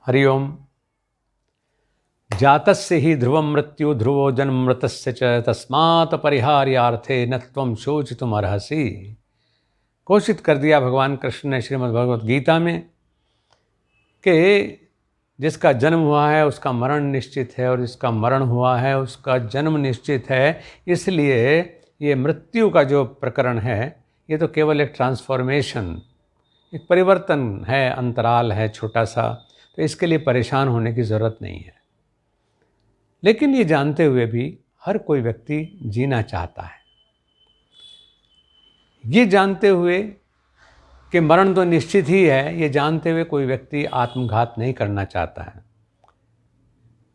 हरि ओम। जातस्य हि ध्रुवं मृत्यु ध्रुवो जन्म मृतस्य च तस्मात् परिहार्यार्थे न त्वं शोचितुम अर्हसि। घोषित कर दिया भगवान कृष्ण ने श्रीमद् भगवत गीता में कि जिसका जन्म हुआ है उसका मरण निश्चित है और जिसका मरण हुआ है उसका जन्म निश्चित है। इसलिए ये मृत्यु का जो प्रकरण है ये तो केवल एक ट्रांसफॉर्मेशन, एक परिवर्तन है, अंतराल है छोटा सा, तो इसके लिए परेशान होने की ज़रूरत नहीं है। लेकिन ये जानते हुए भी हर कोई व्यक्ति जीना चाहता है। ये जानते हुए कि मरण तो निश्चित ही है, ये जानते हुए कोई व्यक्ति आत्मघात नहीं करना चाहता है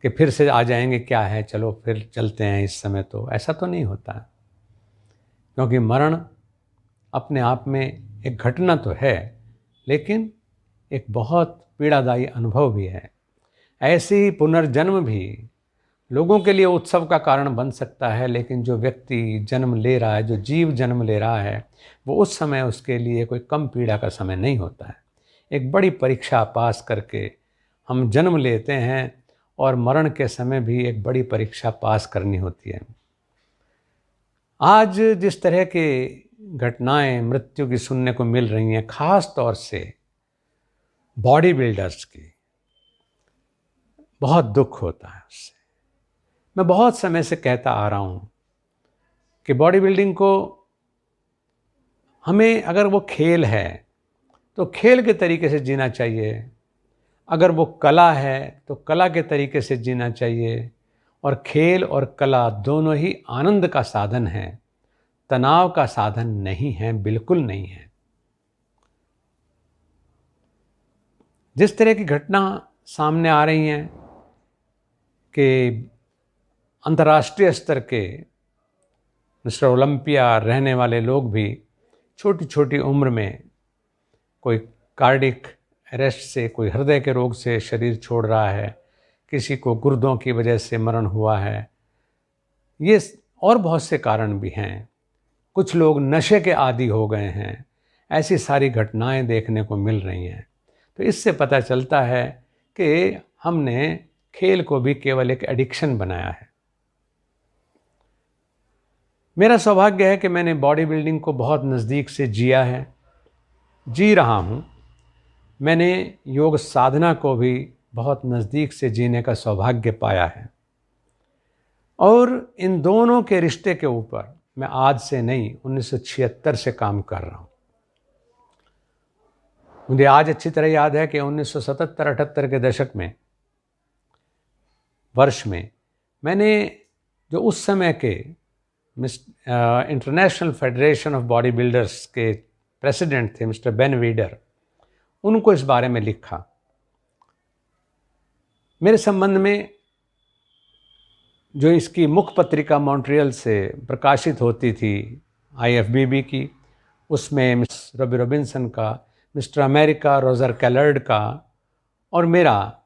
कि फिर से आ जाएंगे, क्या है, चलो फिर चलते हैं इस समय। तो ऐसा तो नहीं होता है, क्योंकि मरण अपने आप में एक घटना तो है, लेकिन एक बहुत पीड़ादायी अनुभव भी है। ऐसे ही पुनर्जन्म भी लोगों के लिए उत्सव का कारण बन सकता है, लेकिन जो व्यक्ति जन्म ले रहा है, जो जीव जन्म ले रहा है, वो उस समय उसके लिए कोई कम पीड़ा का समय नहीं होता है। एक बड़ी परीक्षा पास करके हम जन्म लेते हैं और मरण के समय भी एक बड़ी परीक्षा पास करनी होती है। आज जिस तरह की घटनाएं मृत्यु की सुनने को मिल रही हैं, खास तौर से बॉडी बिल्डर्स की, बहुत दुख होता है उससे। मैं बहुत समय से कहता आ रहा हूँ कि बॉडी बिल्डिंग को हमें, अगर वो खेल है तो खेल के तरीके से जीना चाहिए, अगर वो कला है तो कला के तरीके से जीना चाहिए। और खेल और कला दोनों ही आनंद का साधन है, तनाव का साधन नहीं है, बिल्कुल नहीं है। जिस तरह की घटना सामने आ रही हैं कि अंतर्राष्ट्रीय स्तर के मिस्टर ओलंपिया रहने वाले लोग भी छोटी छोटी उम्र में कोई कार्डिक अरेस्ट से, कोई हृदय के रोग से शरीर छोड़ रहा है, किसी को गुर्दों की वजह से मरण हुआ है, ये और बहुत से कारण भी हैं। कुछ लोग नशे के आदी हो गए हैं। ऐसी सारी घटनाएं देखने को मिल रही हैं। तो इससे पता चलता है कि हमने खेल को भी केवल एक एडिक्शन बनाया है। मेरा सौभाग्य है कि मैंने बॉडी बिल्डिंग को बहुत नज़दीक से जिया है, जी रहा हूँ। मैंने योग साधना को भी बहुत नज़दीक से जीने का सौभाग्य पाया है। और इन दोनों के रिश्ते के ऊपर मैं आज से नहीं, 1976 से काम कर रहा हूँ। मुझे आज अच्छी तरह याद है कि 1977-78 के दशक में, वर्ष में, मैंने जो उस समय के international federation of body builders के प्रेसिडेंट थे मिस्टर बेन वीडर, उनको इस बारे में लिखा। मेरे संबंध में जो इसकी मुख्य पत्रिका मॉन्ट्रियल से प्रकाशित होती थी, IFBB की, उसमें मिस रॉबी रॉबिन्सन का, मिस्टर अमेरिका रोजर कैलर्ड का और मेरा,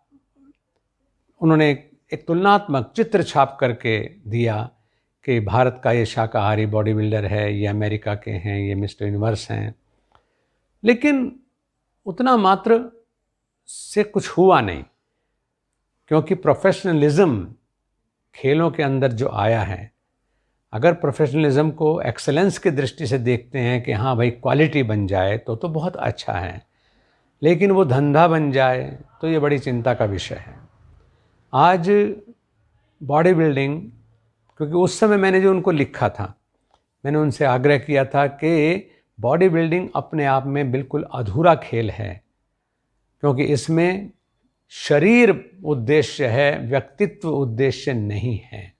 उन्होंने एक तुलनात्मक चित्र छाप करके दिया कि भारत का ये शाकाहारी बॉडी बिल्डर है, ये अमेरिका के हैं, ये मिस्टर यूनिवर्स हैं। लेकिन उतना मात्र से कुछ हुआ नहीं, क्योंकि प्रोफेशनलिज्म खेलों के अंदर जो आया है, अगर प्रोफेशनलिज्म को एक्सेलेंस की दृष्टि से देखते हैं कि हाँ भाई क्वालिटी बन जाए तो बहुत अच्छा है, लेकिन वो धंधा बन जाए तो ये बड़ी चिंता का विषय है। आज बॉडी बिल्डिंग, क्योंकि उस समय मैंने जो उनको लिखा था, मैंने उनसे आग्रह किया था कि बॉडी बिल्डिंग अपने आप में बिल्कुल अधूरा खेल है, क्योंकि इसमें शरीर उद्देश्य है, व्यक्तित्व उद्देश्य नहीं है।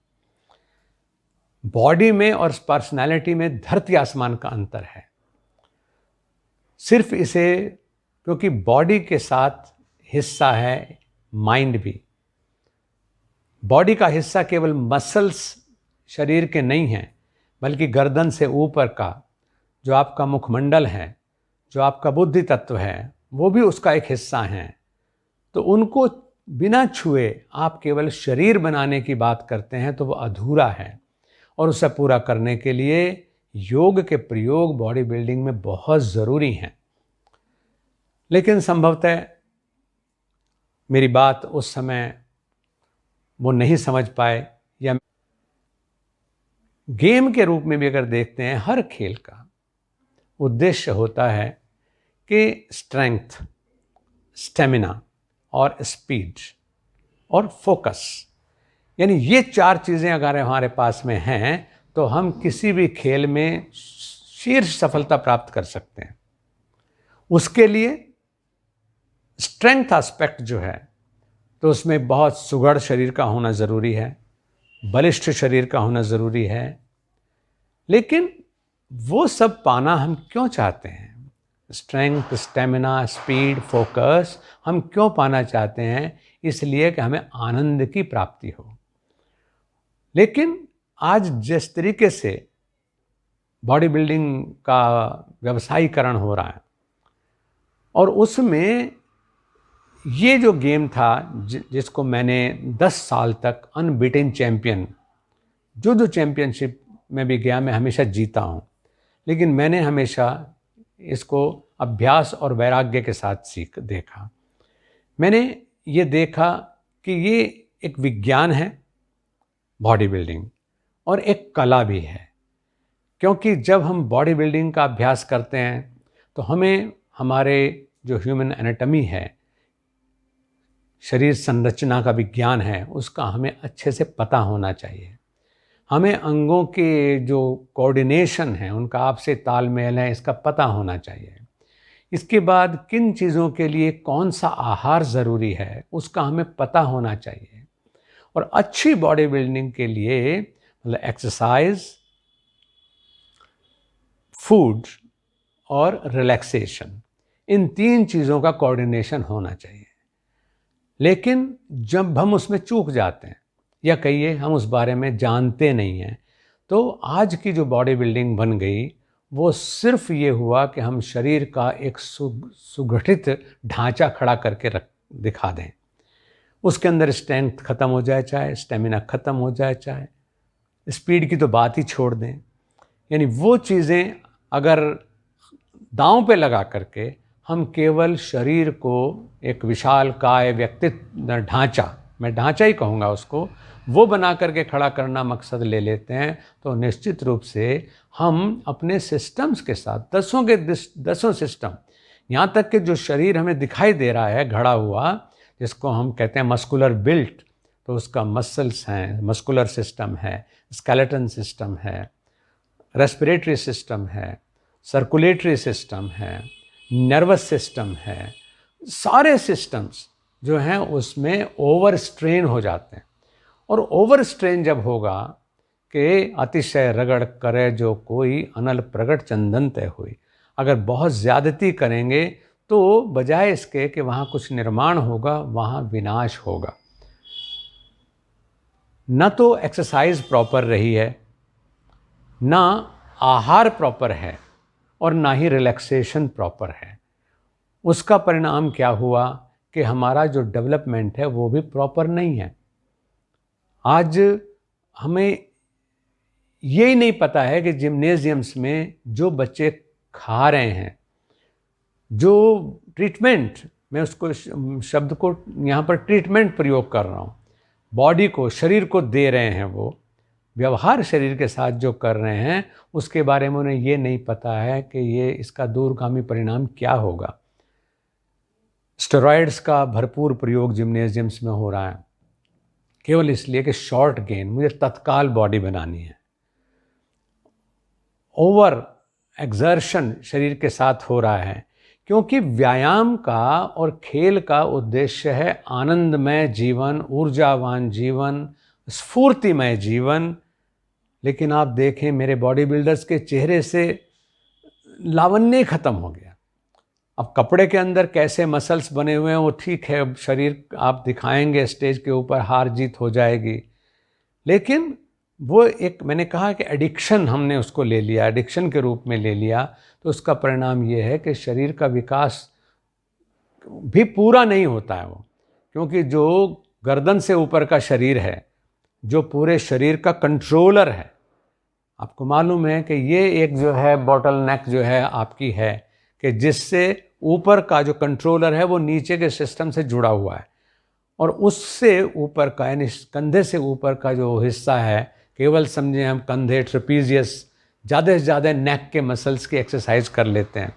बॉडी में और पर्सनालिटी में धरती आसमान का अंतर है। सिर्फ इसे, क्योंकि बॉडी के साथ हिस्सा है माइंड भी। बॉडी का हिस्सा केवल मसल्स शरीर के नहीं हैं, बल्कि गर्दन से ऊपर का जो आपका मुखमंडल है, जो आपका बुद्धि तत्व है, वो भी उसका एक हिस्सा है। तो उनको बिना छुए आप केवल शरीर बनाने की बात करते हैं तो वो अधूरा है। और उसे पूरा करने के लिए योग के प्रयोग बॉडी बिल्डिंग में बहुत ज़रूरी हैं। लेकिन संभवतः मेरी बात उस समय वो नहीं समझ पाए, या गेम के रूप में भी अगर देखते हैं, हर खेल का उद्देश्य होता है कि स्ट्रेंथ, स्टेमिना और स्पीड और फोकस, यानी ये 4 चीज़ें अगर हमारे पास में हैं तो हम किसी भी खेल में शीर्ष सफलता प्राप्त कर सकते हैं। उसके लिए स्ट्रेंथ एस्पेक्ट जो है, तो उसमें बहुत सुघड़ शरीर का होना ज़रूरी है, बलिष्ठ शरीर का होना ज़रूरी है। लेकिन वो सब पाना हम क्यों चाहते हैं? स्ट्रेंथ, स्टेमिना, स्पीड, फोकस हम क्यों पाना चाहते हैं? इसलिए कि हमें आनंद की प्राप्ति हो। लेकिन आज जिस तरीके से बॉडी बिल्डिंग का व्यवसायीकरण हो रहा है, और उसमें ये जो गेम था जिसको मैंने 10 साल तक अनबीटेन चैंपियन, जो चैंपियनशिप में भी गया मैं हमेशा जीता हूँ, लेकिन मैंने हमेशा इसको अभ्यास और वैराग्य के साथ देखा। मैंने ये देखा कि ये एक विज्ञान है बॉडी बिल्डिंग, और एक कला भी है। क्योंकि जब हम बॉडी बिल्डिंग का अभ्यास करते हैं तो हमें हमारे जो ह्यूमन एनाटॉमी है, शरीर संरचना का विज्ञान है, उसका हमें अच्छे से पता होना चाहिए। हमें अंगों के जो कोऑर्डिनेशन है, उनका आपसे तालमेल है, इसका पता होना चाहिए। इसके बाद किन चीज़ों के लिए कौन सा आहार ज़रूरी है, उसका हमें पता होना चाहिए। और अच्छी बॉडी बिल्डिंग के लिए मतलब एक्सरसाइज, फूड और रिलैक्सेशन, इन 3 चीज़ों का कोऑर्डिनेशन होना चाहिए। लेकिन जब हम उसमें चूक जाते हैं, या कहिए हम उस बारे में जानते नहीं हैं, तो आज की जो बॉडी बिल्डिंग बन गई वो सिर्फ ये हुआ कि हम शरीर का एक सुगठित ढांचा खड़ा करके दिखा दें। उसके अंदर स्ट्रेंथ ख़त्म हो जाए, चाहे स्टेमिना ख़त्म हो जाए, चाहे स्पीड की तो बात ही छोड़ दें। यानी वो चीज़ें अगर दांव पे लगा करके हम केवल शरीर को एक विशाल काय व्यक्तित्व ढांचा, मैं ढांचा ही कहूँगा उसको, वो बना करके खड़ा करना मकसद ले लेते हैं, तो निश्चित रूप से हम अपने सिस्टम्स के साथ, दसों सिस्टम, यहाँ तक कि जो शरीर हमें दिखाई दे रहा है घड़ा हुआ, जिसको हम कहते हैं मस्कुलर बिल्ट, तो उसका मसल्स हैं, मस्कुलर सिस्टम है, स्केलेटन सिस्टम है, रेस्पिरेटरी सिस्टम है, सर्कुलेटरी सिस्टम है, नर्वस सिस्टम है, सारे सिस्टम्स जो हैं उसमें ओवर स्ट्रेन हो जाते हैं। और ओवर स्ट्रेन जब होगा कि अतिशय रगड़ करे जो कोई, अनल प्रगट चंदन तय हुई, अगर बहुत ज़्यादती करेंगे तो बजाय इसके कि वहाँ कुछ निर्माण होगा, वहाँ विनाश होगा। न तो एक्सरसाइज प्रॉपर रही है, ना आहार प्रॉपर है, और ना ही रिलैक्सेशन प्रॉपर है। उसका परिणाम क्या हुआ कि हमारा जो डेवलपमेंट है वो भी प्रॉपर नहीं है। आज हमें ये ही नहीं पता है कि जिम्नेजियम्स में जो बच्चे खा रहे हैं, जो ट्रीटमेंट, मैं उसको शब्द को यहाँ पर ट्रीटमेंट प्रयोग कर रहा हूँ, बॉडी को, शरीर को दे रहे हैं, वो व्यवहार शरीर के साथ जो कर रहे हैं, उसके बारे में उन्हें ये नहीं पता है कि ये इसका दूरगामी परिणाम क्या होगा। स्टेरॉइड्स का भरपूर प्रयोग जिम्नेजियम्स में हो रहा है, केवल इसलिए कि शॉर्ट गेन, मुझे तत्काल बॉडी बनानी है। ओवर एक्सर्शन शरीर के साथ हो रहा है, क्योंकि व्यायाम का और खेल का उद्देश्य है आनंदमय जीवन, ऊर्जावान जीवन, स्फूर्तिमय जीवन। लेकिन आप देखें मेरे बॉडी बिल्डर्स के चेहरे से लावण्य खत्म हो गया। अब कपड़े के अंदर कैसे मसल्स बने हुए हैं वो ठीक है, शरीर आप दिखाएंगे स्टेज के ऊपर, हार जीत हो जाएगी, लेकिन वो एक, मैंने कहा कि एडिक्शन हमने उसको ले लिया, एडिक्शन के रूप में ले लिया, तो उसका परिणाम ये है कि शरीर का विकास भी पूरा नहीं होता है वो। क्योंकि जो गर्दन से ऊपर का शरीर है, जो पूरे शरीर का कंट्रोलर है, आपको मालूम है कि ये एक जो है बॉटल नेक जो है आपकी है, कि जिससे ऊपर का जो कंट्रोलर है वो नीचे के सिस्टम से जुड़ा हुआ है। और उससे ऊपर का यानी कंधे से ऊपर का जो हिस्सा है, केवल समझें हम कंधे, ट्रेपीजियस, ज़्यादा से ज़्यादा नेक के मसल्स की एक्सरसाइज कर लेते हैं,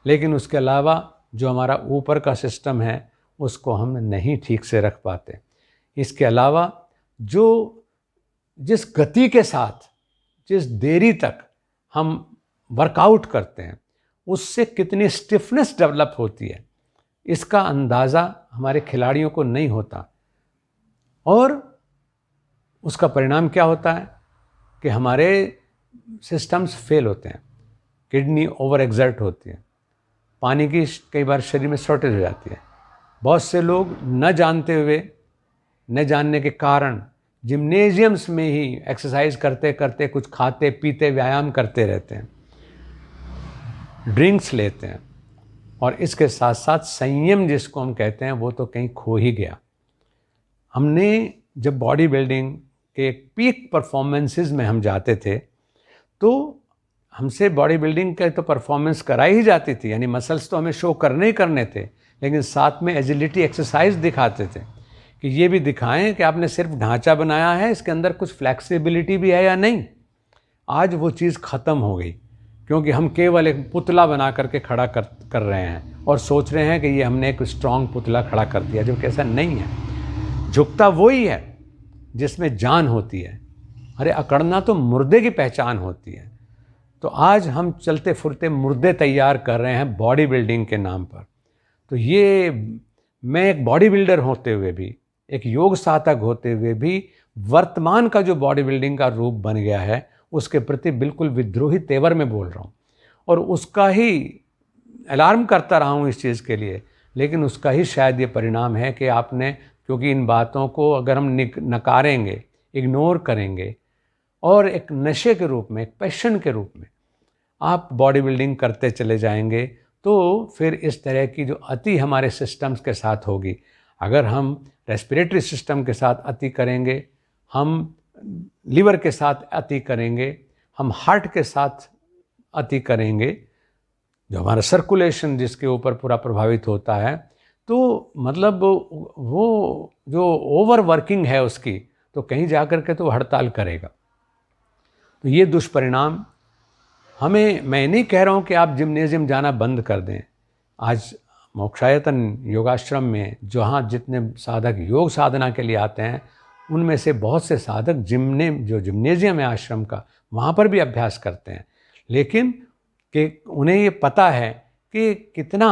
लेकिन उसके अलावा जो हमारा ऊपर का सिस्टम है उसको हम नहीं ठीक से रख पाते। इसके अलावा जो जिस गति के साथ, जिस देरी तक हम वर्कआउट करते हैं, उससे कितनी स्टिफनेस डेवलप होती है, इसका अंदाज़ा हमारे खिलाड़ियों को नहीं होता। और उसका परिणाम क्या होता है कि हमारे सिस्टम्स फेल होते हैं, किडनी ओवर एक्सर्ट होती है, पानी की कई बार शरीर में शॉर्टेज हो जाती है। बहुत से लोग न जानते हुए, न जानने के कारण जिम्नेजियम्स में ही एक्सरसाइज करते करते कुछ खाते पीते व्यायाम करते रहते हैं, ड्रिंक्स लेते हैं, और इसके साथ साथ संयम जिसको हम कहते हैं वो तो कहीं खो ही गया। हमने जब बॉडी बिल्डिंग के पीक परफॉर्मेंसेस में हम जाते थे तो हमसे बॉडी बिल्डिंग का तो परफॉर्मेंस कराई ही जाती थी, यानी मसल्स तो हमें शो करने ही करने थे, लेकिन साथ में एजिलिटी एक्सरसाइज दिखाते थे कि ये भी दिखाएं कि आपने सिर्फ ढांचा बनाया है, इसके अंदर कुछ फ्लैक्सिबिलिटी भी है या नहीं। आज वो चीज़ ख़त्म हो गई, क्योंकि हम केवल एक पुतला बना करके खड़ा कर रहे हैं और सोच रहे हैं कि ये हमने एक स्ट्रॉन्ग पुतला खड़ा कर दिया, जो कि ऐसा नहीं है। झुकता वही है जिसमें जान होती है। अरे अकड़ना तो मुर्दे की पहचान होती है। तो आज हम चलते फिरते मुर्दे तैयार कर रहे हैं बॉडी बिल्डिंग के नाम पर। तो ये मैं एक बॉडी बिल्डर होते हुए भी, एक योग साधक होते हुए भी, वर्तमान का जो बॉडी बिल्डिंग का रूप बन गया है उसके प्रति बिल्कुल विद्रोही तेवर में बोल रहा हूँ, और उसका ही अलार्म करता रहा हूँ इस चीज़ के लिए। लेकिन उसका ही शायद ये परिणाम है कि आपने, क्योंकि इन बातों को अगर हम नकारेंगे, इग्नोर करेंगे और एक नशे के रूप में, एक पैशन के रूप में आप बॉडी बिल्डिंग करते चले जाएंगे, तो फिर इस तरह की जो अति हमारे सिस्टम्स के साथ होगी। अगर हम रेस्पिरेटरी सिस्टम के साथ अति करेंगे, हम लीवर के साथ अति करेंगे, हम हार्ट के साथ अति करेंगे, जो हमारा सर्कुलेशन जिसके ऊपर पूरा प्रभावित होता है, तो मतलब वो जो ओवर वर्किंग है उसकी, तो कहीं जाकर के तो हड़ताल करेगा। तो ये दुष्परिणाम हमें, मैं नहीं कह रहा हूँ कि आप जिम्नेजियम जाना बंद कर दें। आज मोक्षायतन योगाश्रम में जहाँ जितने साधक योग साधना के लिए आते हैं, उनमें से बहुत से साधक जो जिम्नेजियम है आश्रम का, वहाँ पर भी अभ्यास करते हैं, लेकिन कि उन्हें ये पता है कि कितना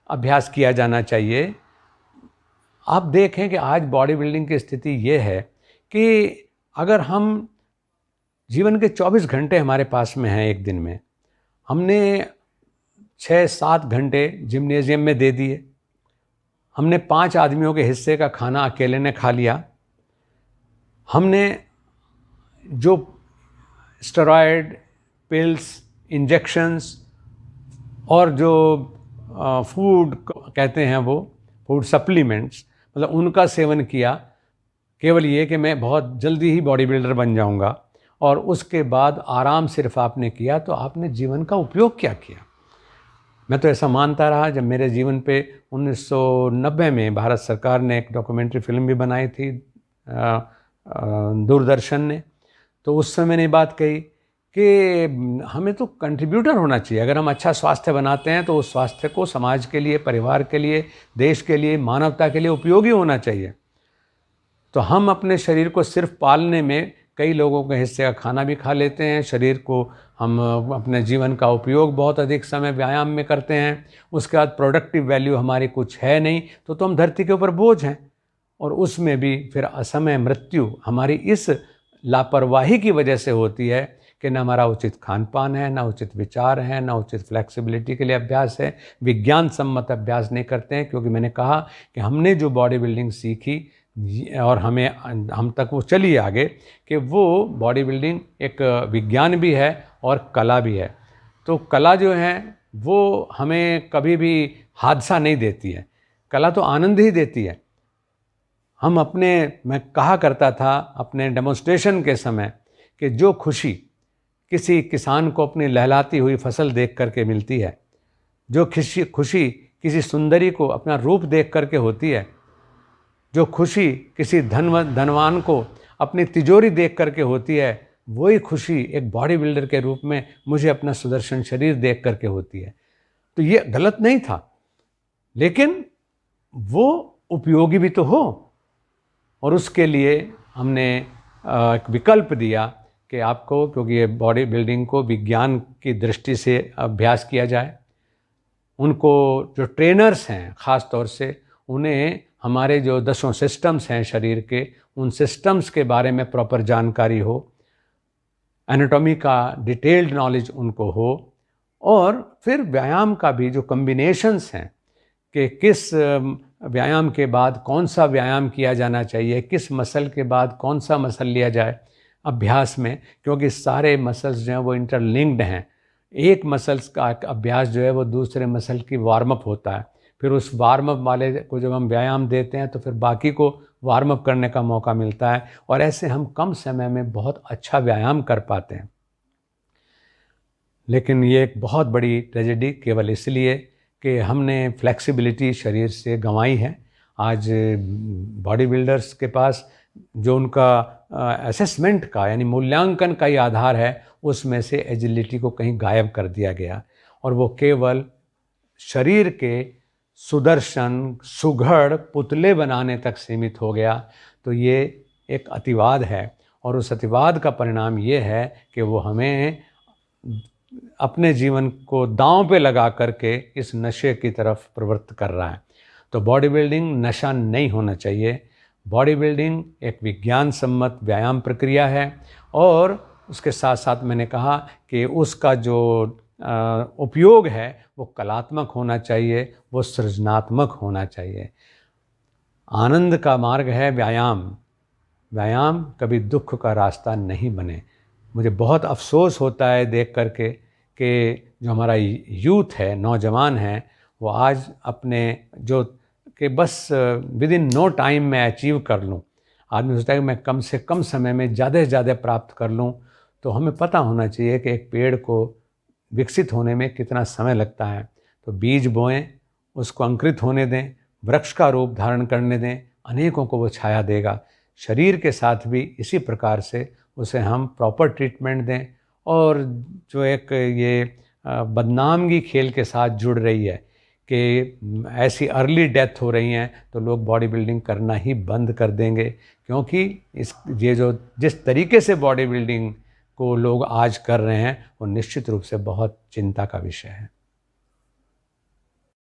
अभ्यास किया जाना चाहिए। आप देखें कि आज बॉडी बिल्डिंग की स्थिति ये है कि अगर हम जीवन के 24 घंटे हमारे पास में हैं एक दिन में, हमने 6-7 घंटे जिम्नेजियम में दे दिए, हमने 5 आदमियों के हिस्से का खाना अकेले ने खा लिया, हमने जो स्टेरॉयड, पिल्स, इंजेक्शंस और जो फूड कहते हैं वो फूड सप्लीमेंट्स, मतलब उनका सेवन किया, केवल ये कि मैं बहुत जल्दी ही बॉडी बिल्डर बन जाऊंगा, और उसके बाद आराम सिर्फ आपने किया, तो आपने जीवन का उपयोग क्या किया? मैं तो ऐसा मानता रहा। जब मेरे जीवन पे 1990 में भारत सरकार ने एक डॉक्यूमेंट्री फिल्म भी बनाई थी दूरदर्शन ने, तो उस समय मैंने बात कही कि हमें तो कंट्रीब्यूटर होना चाहिए। अगर हम अच्छा स्वास्थ्य बनाते हैं तो उस स्वास्थ्य को समाज के लिए, परिवार के लिए, देश के लिए, मानवता के लिए उपयोगी होना चाहिए। तो हम अपने शरीर को सिर्फ पालने में कई लोगों के हिस्से का खाना भी खा लेते हैं, शरीर को हम अपने जीवन का उपयोग बहुत अधिक समय व्यायाम में करते हैं, उसके बाद प्रोडक्टिव वैल्यू हमारी कुछ है नहीं, तो हम धरती के ऊपर बोझ हैं। और उसमें भी फिर असमय मृत्यु हमारी इस लापरवाही की वजह से होती है कि न हमारा उचित खान पान है, न उचित विचार है, न उचित फ्लेक्सिबिलिटी के लिए अभ्यास है, विज्ञान सम्मत अभ्यास नहीं करते हैं। क्योंकि मैंने कहा कि हमने जो बॉडी बिल्डिंग सीखी और हम तक वो चली आगे, कि वो बॉडी बिल्डिंग एक विज्ञान भी है और कला भी है। तो कला जो है वो हमें कभी भी हादसा नहीं देती है, कला तो आनंद ही देती है। मैं कहा करता था अपने डेमोन्स्ट्रेशन के समय कि जो खुशी किसी किसान को अपनी लहलाती हुई फसल देख करके मिलती है, जो खुशी किसी सुंदरी को अपना रूप देख करके होती है, जो खुशी किसी धनवान को अपनी तिजोरी देख करके होती है, वही खुशी एक बॉडी बिल्डर के रूप में मुझे अपना सुदर्शन शरीर देख करके होती है। तो ये गलत नहीं था, लेकिन वो उपयोगी भी तो हो। और उसके लिए हमने एक विकल्प दिया कि आपको, क्योंकि ये बॉडी बिल्डिंग को विज्ञान की दृष्टि से अभ्यास किया जाए, उनको जो ट्रेनर्स हैं ख़ास तौर से उन्हें हमारे जो 10 सिस्टम्स हैं शरीर के, उन सिस्टम्स के बारे में प्रॉपर जानकारी हो, एनाटॉमी का डिटेल्ड नॉलेज उनको हो, और फिर व्यायाम का भी जो कम्बिनेशंस हैं कि किस व्यायाम के बाद कौन सा व्यायाम किया जाना चाहिए, किस मसल के बाद कौन सा मसल लिया जाए अभ्यास में, क्योंकि सारे मसल्स जो हैं वो इंटरलिंक्ड हैं। एक मसल्स का अभ्यास जो है वो दूसरे मसल की वार्म अप होता है, फिर उस वार्म अप वाले को जब हम व्यायाम देते हैं तो फिर बाकी को वार्म अप करने का मौका मिलता है, और ऐसे हम कम समय में बहुत अच्छा व्यायाम कर पाते हैं। लेकिन ये एक बहुत बड़ी ट्रेजेडी केवल इसलिए कि हमने फ्लेक्सिबिलिटी शरीर से गंवाई है। आज बॉडी बिल्डर्स के पास जो उनका असेसमेंट का यानी मूल्यांकन का ही आधार है, उसमें से एजिलिटी को कहीं गायब कर दिया गया, और वो केवल शरीर के सुदर्शन सुघड़ पुतले बनाने तक सीमित हो गया। तो ये एक अतिवाद है, और उस अतिवाद का परिणाम ये है कि वो हमें अपने जीवन को दांव पे लगा करके इस नशे की तरफ प्रवृत्त कर रहा है। तो बॉडी बिल्डिंग नशा नहीं होना चाहिए। बॉडी बिल्डिंग एक विज्ञान सम्मत व्यायाम प्रक्रिया है, और उसके साथ साथ मैंने कहा कि उसका जो उपयोग है वो कलात्मक होना चाहिए, वो सृजनात्मक होना चाहिए। आनंद का मार्ग है व्यायाम। व्यायाम कभी दुख का रास्ता नहीं बने। मुझे बहुत अफसोस होता है देख करके कि जो हमारा यूथ है, नौजवान हैं, वो आज अपने जो कि बस विद इन नो टाइम मैं अचीव कर लूँ। आदमी सोचता है कि मैं कम से कम समय में ज़्यादा से ज़्यादा प्राप्त कर लूँ। तो हमें पता होना चाहिए कि एक पेड़ को विकसित होने में कितना समय लगता है। तो बीज बोएं, उसको अंकुरित होने दें, वृक्ष का रूप धारण करने दें, अनेकों को वो छाया देगा। शरीर के साथ भी इसी प्रकार से उसे हम प्रॉपर ट्रीटमेंट दें। और जो एक ये बदनामगी खेल के साथ जुड़ रही है कि ऐसी अर्ली डेथ हो रही हैं, तो लोग बॉडी बिल्डिंग करना ही बंद कर देंगे, क्योंकि ये जो जिस तरीके से बॉडी बिल्डिंग को लोग आज कर रहे हैं वो निश्चित रूप से बहुत चिंता का विषय है।